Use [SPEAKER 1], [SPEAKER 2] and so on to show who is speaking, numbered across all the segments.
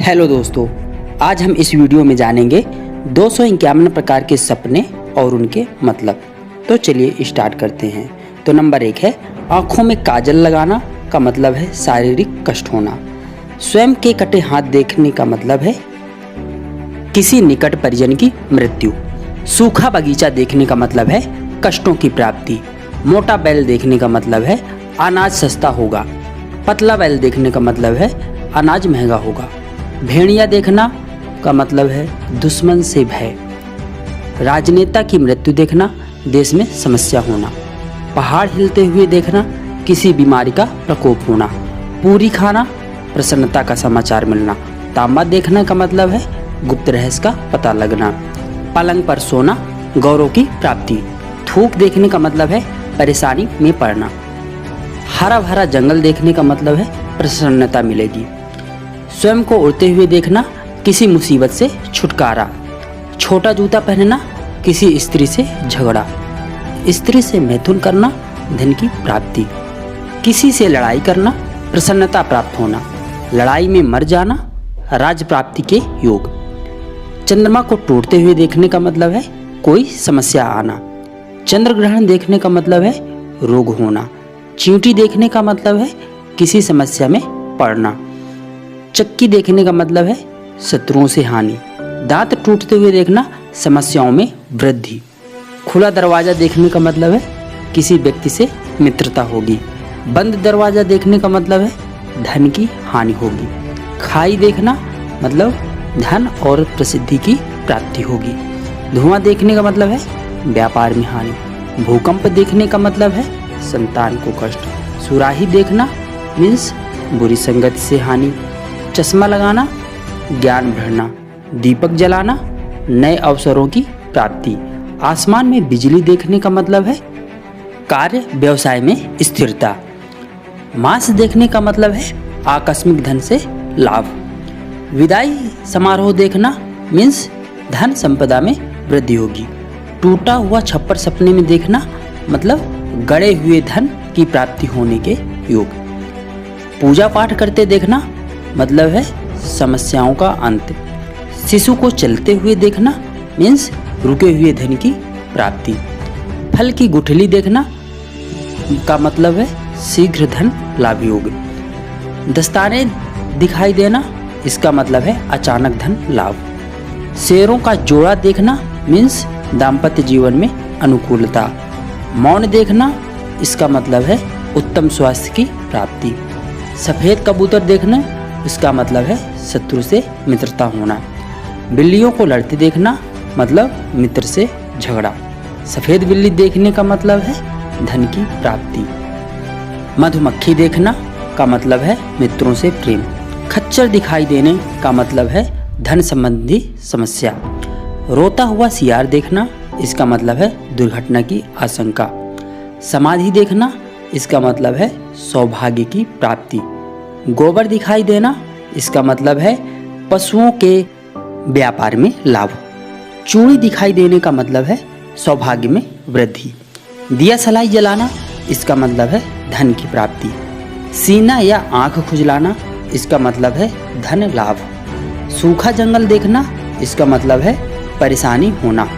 [SPEAKER 1] Hello दोस्तों, आज हम इस वीडियो में जानेंगे 251 प्रकार के सपने और उनके मतलब। तो चलिए स्टार्ट करते हैं। तो नंबर 1 है आँखों में काजल लगाना का मतलब है शारीरिक कष्ट होना। स्वयं के कटे हाथ देखने का मतलब है किसी निकट परिजन की मृत्यु। सूखा बगीचा देखने का मतलब है कष्टों की प्राप्ति। मोटा बैल देखने का मतलब है अनाज सस्ता होगा। पतला बैल देखने का मतलब है अनाज महंगा होगा। भेड़िया देखना का मतलब है दुश्मन से भय। राजनेता की मृत्यु देखना देश में समस्या होना। पहाड़ हिलते हुए देखना किसी बीमारी का प्रकोप होना। पूरी खाना प्रसन्नता का समाचार मिलना। तांबा देखने का मतलब है गुप्त रहस्य का पता लगना। पलंग पर सोना गौरव की प्राप्ति। थूक देखने का मतलब है परेशानी में पड़ना। हरा भरा जंगल देखने का मतलब है प्रसन्नता मिलेगी। स्वयं को उड़ते हुए देखना किसी मुसीबत से छुटकारा। छोटा जूता पहनना किसी स्त्री से झगड़ा। स्त्री से मैथुन करना धन की प्राप्ति। किसी से लड़ाई करना प्रसन्नता प्राप्त होना। लड़ाई में मर जाना राज प्राप्ति के योग। चंद्रमा को टूटते हुए देखने का मतलब है कोई समस्या आना। चंद्र ग्रहण देखने का मतलब है रोग होना। चींटी देखने का मतलब है किसी समस्या में पड़ना। चक्की देखने का मतलब है शत्रुओं से हानि। दांत टूटते हुए देखना समस्याओं में वृद्धि। खुला दरवाजा देखने का मतलब है किसी व्यक्ति से मित्रता होगी। बंद दरवाजा देखने का मतलब है धन की हानि होगी। खाई देखना मतलब धन और प्रसिद्धि की प्राप्ति होगी। धुआं देखने का मतलब है व्यापार में हानि। भूकंप देखने का मतलब है संतान को कष्ट। सुराही देखना मीन्स बुरी संगति से हानि। चश्मा लगाना ज्ञान बढ़ना। दीपक जलाना नए अवसरों की प्राप्ति। आसमान में बिजली देखने का मतलब है कार्य व्यवसाय में स्थिरता। मांस देखने का मतलब है आकस्मिक धन से लाभ। विदाई समारोह देखना मीन्स धन संपदा में वृद्धि होगी। टूटा हुआ छप्पर सपने में देखना मतलब गड़े हुए धन की प्राप्ति होने के योग। पूजा पाठ करते देखना मतलब है समस्याओं का अंत। शिशु को चलते हुए देखना मीन्स रुके हुए धन की प्राप्ति। फल की गुठली देखना का मतलब है शीघ्र धन लाभ योग। दस्ताने दिखाई देना इसका मतलब है अचानक धन लाभ। शेरों का जोड़ा देखना मीन्स दाम्पत्य जीवन में अनुकूलता। मौन देखना इसका मतलब है उत्तम स्वास्थ्य की प्राप्ति। सफ़ेद कबूतर देखना इसका मतलब है शत्रु से मित्रता होना। बिल्लियों को लड़ते देखना मतलब मित्र से झगड़ा। सफ़ेद बिल्ली देखने का मतलब है धन की प्राप्ति। मधुमक्खी देखना का मतलब है मित्रों से प्रेम। खच्चर दिखाई देने का मतलब है धन संबंधी समस्या। रोता हुआ सियार देखना इसका मतलब है दुर्घटना की आशंका। समाधि देखना इसका मतलब है सौभाग्य की प्राप्ति। गोबर दिखाई देना इसका मतलब है पशुओं के व्यापार में लाभ। चूड़ी दिखाई देने का मतलब है सौभाग्य में वृद्धि। दिया सलाई जलाना इसका मतलब है धन की प्राप्ति। सीना या आंख खुजलाना इसका मतलब है धन लाभ। सूखा जंगल देखना इसका मतलब है परेशानी होना।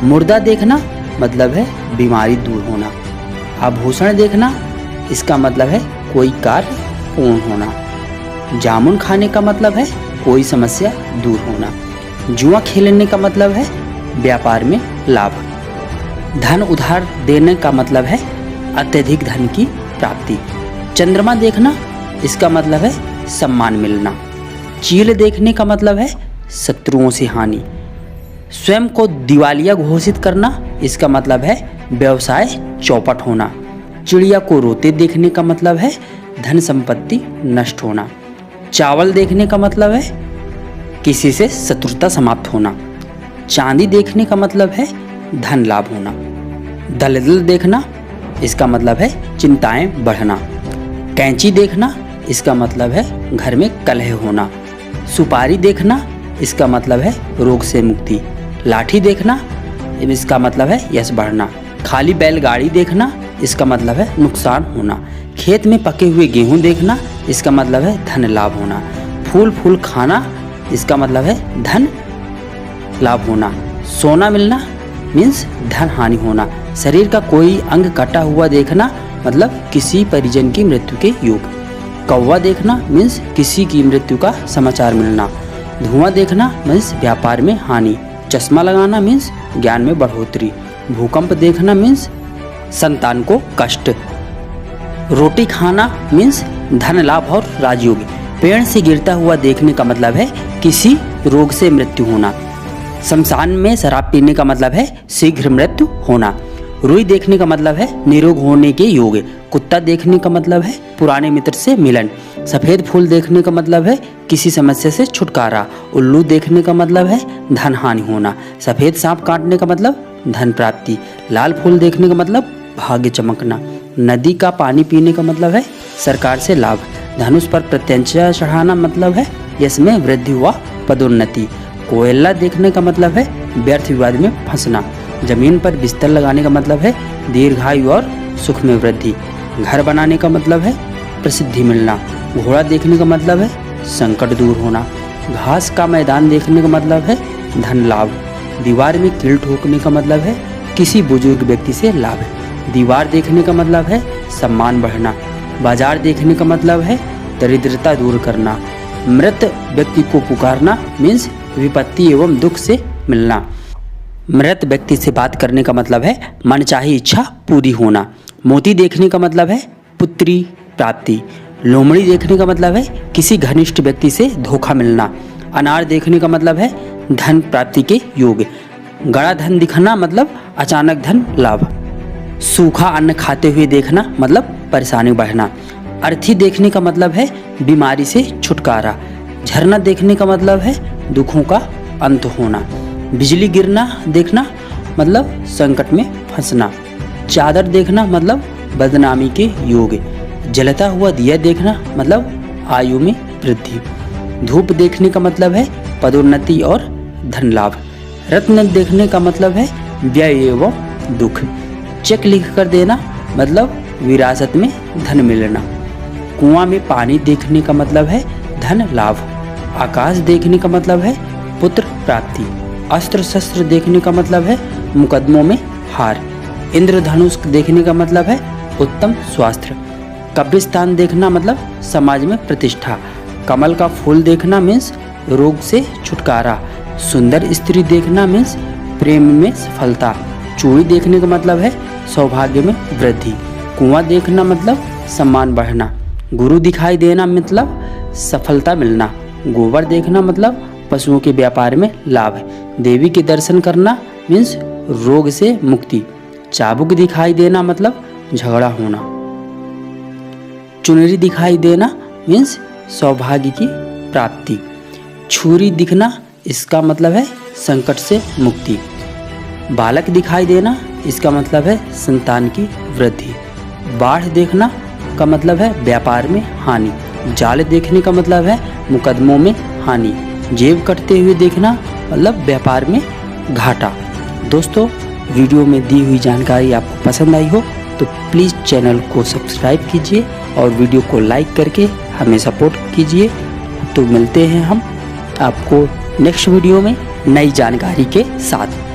[SPEAKER 1] मुर्दा देखना मतलब है बीमारी दूर होना। आभूषण देखना इसका मतलब है कोई कार्य पूर्ण होना। जामुन खाने का मतलब है कोई समस्या दूर होना। जुआ खेलने का मतलब है व्यापार में लाभ। धन उधार देने का मतलब है अत्यधिक धन की प्राप्ति। चंद्रमा देखना इसका मतलब है सम्मान मिलना। चील देखने का मतलब है शत्रुओं से हानि। स्वयं को दिवालिया घोषित करना इसका मतलब है व्यवसाय चौपट होना। चिड़िया को रोते देखने का मतलब है धन संपत्ति नष्ट होना। चावल देखने का मतलब है किसी से शत्रुता समाप्त होना। चांदी देखने का मतलब है धन लाभ होना। दलदल देखना इसका मतलब है चिंताएं बढ़ना। कैंची देखना इसका मतलब है घर में कलह होना। सुपारी देखना इसका मतलब है रोग से मुक्ति। लाठी देखना इसका मतलब है यश बढ़ना। खाली बैलगाड़ी देखना इसका मतलब है नुकसान होना। खेत में पके हुए गेहूं देखना इसका मतलब है धन लाभ होना। फूल खाना इसका मतलब है धन लाभ होना। सोना मिलना मीन्स धन हानि होना। शरीर का कोई अंग कटा हुआ देखना मतलब किसी परिजन की मृत्यु के योग। कौवा देखना मीन्स किसी की मृत्यु का समाचार मिलना। धुआं देखना मीन्स व्यापार में हानि। चश्मा लगाना मीन्स ज्ञान में बढ़ोतरी। भूकंप देखना मीन्स संतान को कष्ट। रोटी खाना मीन्स धन लाभ और राजयोग। पेड़ से गिरता हुआ देखने का मतलब है किसी रोग से मृत्यु होना। शमशान में शराब पीने का मतलब है शीघ्र मृत्यु होना। रुई देखने का मतलब है निरोग होने के योग। कुत्ता देखने का मतलब है पुराने मित्र से मिलन। सफेद फूल देखने का मतलब है किसी समस्या से छुटकारा। उल्लू देखने का मतलब है धन हानि होना। सफेद सांप काटने का मतलब धन प्राप्ति। लाल फूल देखने का मतलब भाग्य चमकना। नदी का पानी पीने का मतलब है सरकार से लाभ। धनुष पर प्रत्यंचा चढ़ाना मतलब है यश में वृद्धि व पदोन्नति। कोयला देखने का मतलब है व्यर्थ विवाद में फंसना। जमीन पर बिस्तर लगाने का मतलब है दीर्घायु और सुख में वृद्धि। घर बनाने का मतलब है प्रसिद्धि मिलना। घोड़ा देखने का मतलब है संकट दूर होना। घास का मैदान देखने का मतलब है धन लाभ। दीवार में कील ठोकने का मतलब है किसी बुजुर्ग व्यक्ति से लाभ। दीवार देखने का मतलब है सम्मान बढ़ना। बाजार देखने का मतलब है दरिद्रता दूर करना। मृत व्यक्ति को पुकारना मीन्स विपत्ति एवं दुख से मिलना। मृत व्यक्ति से बात करने का मतलब है मनचाही इच्छा पूरी होना। मोती देखने का मतलब है पुत्री प्राप्ति। लोमड़ी देखने का मतलब है किसी घनिष्ठ व्यक्ति से धोखा मिलना। अनार देखने का मतलब है धन प्राप्ति के योग। गड़ा धन दिखना मतलब अचानक धन लाभ। सूखा अन्न खाते हुए देखना मतलब परेशानी बढ़ना। अर्थी देखने का मतलब है बीमारी से छुटकारा। झरना देखने का मतलब है दुखों का अंत होना। बिजली गिरना देखना मतलब संकट में फंसना। चादर देखना मतलब बदनामी के योग। जलता हुआ दिया देखना मतलब आयु में वृद्धि। धूप देखने का मतलब है पदोन्नति और धन लाभ। रत्न देखने का मतलब है व्यय एवं दुख। चेक लिख कर देना मतलब विरासत में धन मिलना। कुआं में पानी देखने का मतलब है धन लाभ। आकाश देखने का मतलब है पुत्र प्राप्ति। अस्त्र शस्त्र देखने का मतलब है मुकदमों में हार। इंद्रधनुष देखने का मतलब है उत्तम स्वास्थ्य। कब्रिस्तान देखना मतलब समाज में प्रतिष्ठा। कमल का फूल देखना मीन्स रोग से छुटकारा। सुंदर स्त्री देखना मीन्स प्रेम में सफलता। चूड़ी देखने का मतलब है सौभाग्य में वृद्धि। कुआं देखना मतलब सम्मान बढ़ना। गुरु दिखाई देना मतलब सफलता मिलना। गोबर देखना मतलब पशुओं के व्यापार में लाभ। देवी के दर्शन करना मीन्स रोग से मुक्ति। चाबुक दिखाई देना मतलब झगड़ा होना। चुनरी दिखाई देना मीन्स सौभाग्य की प्राप्ति। छुरी दिखना इसका मतलब है संकट से मुक्ति। बालक दिखाई देना इसका मतलब है संतान की वृद्धि। बाढ़ देखना का मतलब है व्यापार में हानि। जाल देखने का मतलब है मुकदमों में हानि। जेब कटते हुए देखना मतलब व्यापार में घाटा। दोस्तों, वीडियो में दी हुई जानकारी आपको पसंद आई हो तो प्लीज़ चैनल को सब्सक्राइब कीजिए और वीडियो को लाइक करके हमें सपोर्ट कीजिए। तो मिलते हैं हम आपको नेक्स्ट वीडियो में नई जानकारी के साथ।